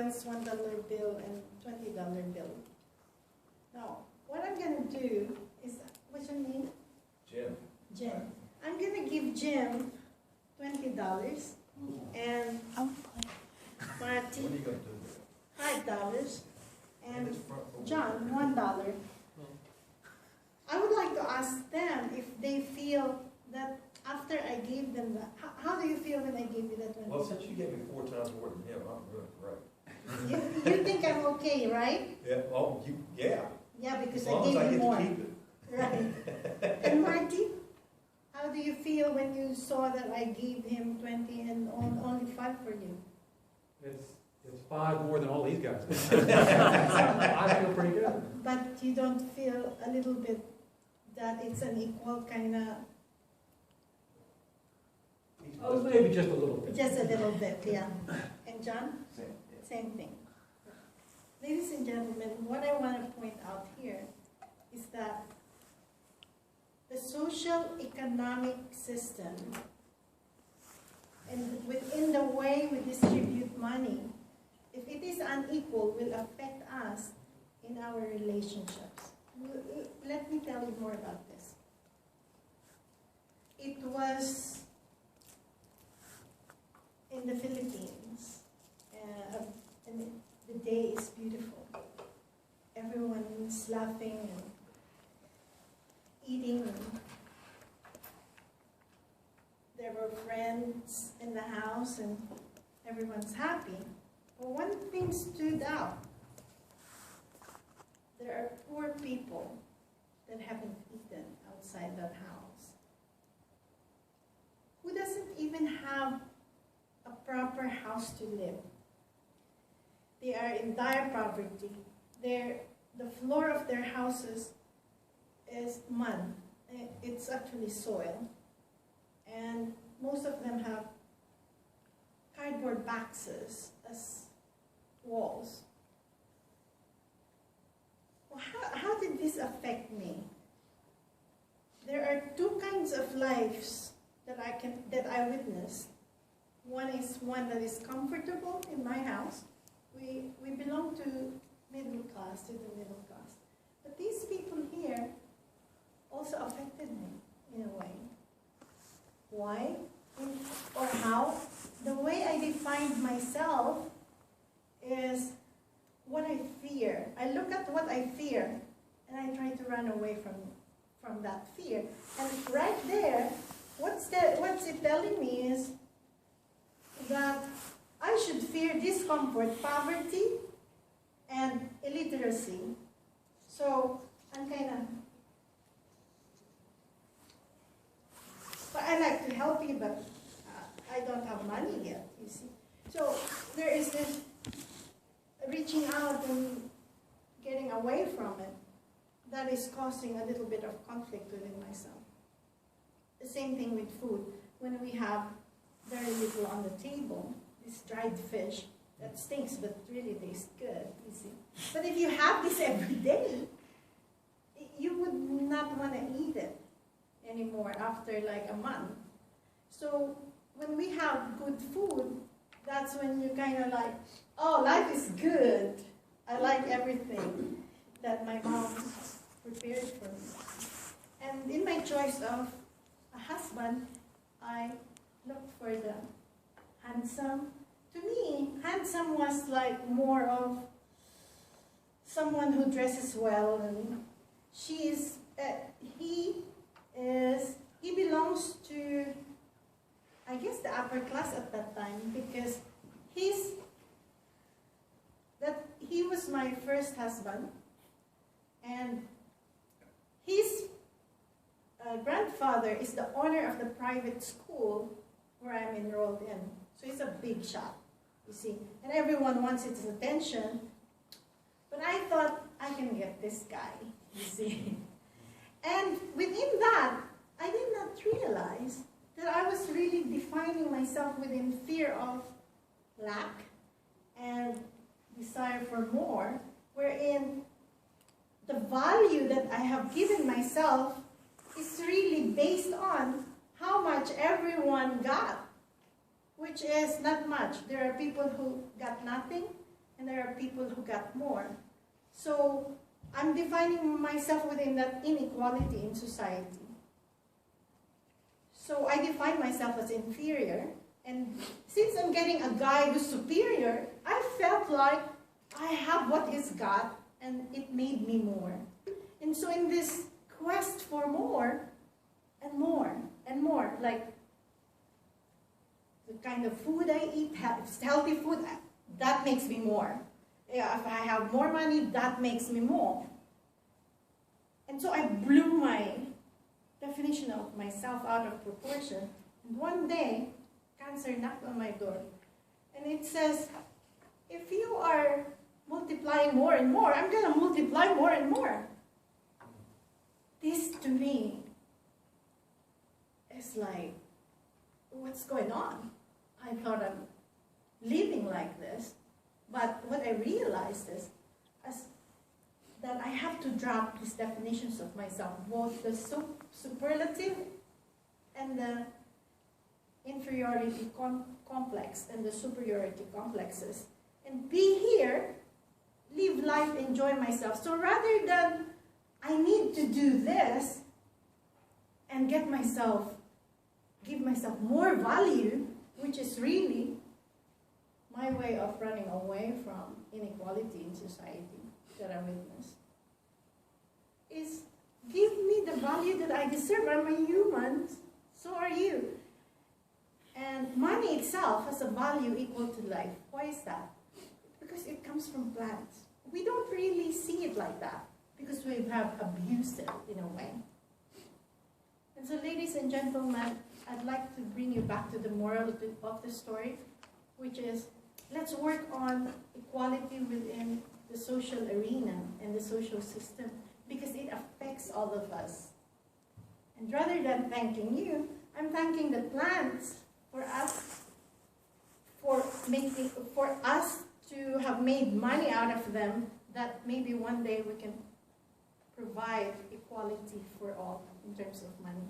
coins, $1 bill, and $20 bill. Now, what I'm going to do is, what's your name? Jim. Jim. I'm going to give Jim $20 and Marty What are you going to do with it? $5 and John $1. I would like to ask them if they feel that after I gave them that, how do you feel when I gave you that $20? Well, since you gave me 4 times more than him, I'm doing great. You think I'm okay, right? Yeah, oh, yeah. Yeah, because As I long gave as I you get more. to keep it. Right. And Marty, how do you feel when you saw that I gave him 20 and only 5 for you? It's 5 more than all these guys. I feel pretty good. But you don't feel a little bit that it's an equal kind of... Oh, maybe just a little bit. Just a little bit, yeah. And John? Same. Same thing. Ladies and gentlemen, what I want to point out here is that the social economic system and within the way we distribute money, if it is unequal, will affect us in our relationships. Let me tell you more about this. It was in the Philippines, and the day is beautiful. Everyone's laughing and eating. And there were friends in the house and everyone's happy. But one thing stood out. There are poor people that haven't eaten outside that house, who doesn't even have a proper house to live. They are in dire poverty. The floor of their houses is mud. It's actually soil. And most of them have cardboard boxes as walls. Well, how did this affect me? There are 2 kinds of lives that I witnessed. One is one that is comfortable in my house. We belong to the middle class. But these people here also affected me in a way. Why? Or how? The way I defined myself is what I fear. I look at what I fear and I try to run away from that fear. And right there, what's it telling me is that I should fear discomfort, poverty, and illiteracy. So I'm kind of, but I like to help you, but I don't have money yet, you see. So there is this reaching out and getting away from it that is causing a little bit of conflict within myself. The same thing with food. When we have very little on the table, this dried fish that stinks but really tastes good, you see. But if you have this every day, you would not want to eat it anymore after like a month. So when we have good food, that's when you kind of like, oh, life is good. I like everything that my mom prepared for me. And in my choice of a husband, I looked for the handsome. To me, handsome was like more of someone who dresses well, and he belongs to, I guess, the upper class at that time, because he was my first husband, and his grandfather is the owner of the private school where I'm enrolled in. So it's a big shop, you see, and everyone wants its attention. But I thought, I can get this guy, you see. And within that, I did not realize that I was really defining myself within fear of lack and desire for more, wherein the value that I have given myself is really based on how much everyone got, which is not much. There are people who got nothing, and there are people who got more. So I'm defining myself within that inequality in society. So I define myself as inferior, and since I'm getting a guy who's superior, I felt like I have what he's got, and it made me more. And so in this quest for more, and more, and more, like the kind of food I eat, healthy food, that makes me more. Yeah, if I have more money, that makes me more. And so I blew my definition of myself out of proportion. And one day, cancer knocked on my door. And it says, if you are multiplying more and more, I'm going to multiply more and more. This, to me, is like, what's going on? I thought I'm living like this. But what I realized is that I have to drop these definitions of myself, both the superlative and the inferiority complex and the superiority complexes, and be here, live life, enjoy myself. So rather than I need to do this and give myself more value, which is really my way of running away from inequality in society that I witness, is give me the value that I deserve. I'm a human, so are you. And money itself has a value equal to life. Why is that? Because it comes from plants. We don't really see it like that because we have abused it in a way. And so, ladies and gentlemen, I'd like to bring you back to the moral of the story, which is, let's work on equality within the social arena and the social system, because it affects all of us. And rather than thanking you, I'm thanking the plants for us to have made money out of them, that maybe one day we can provide equality for all in terms of money.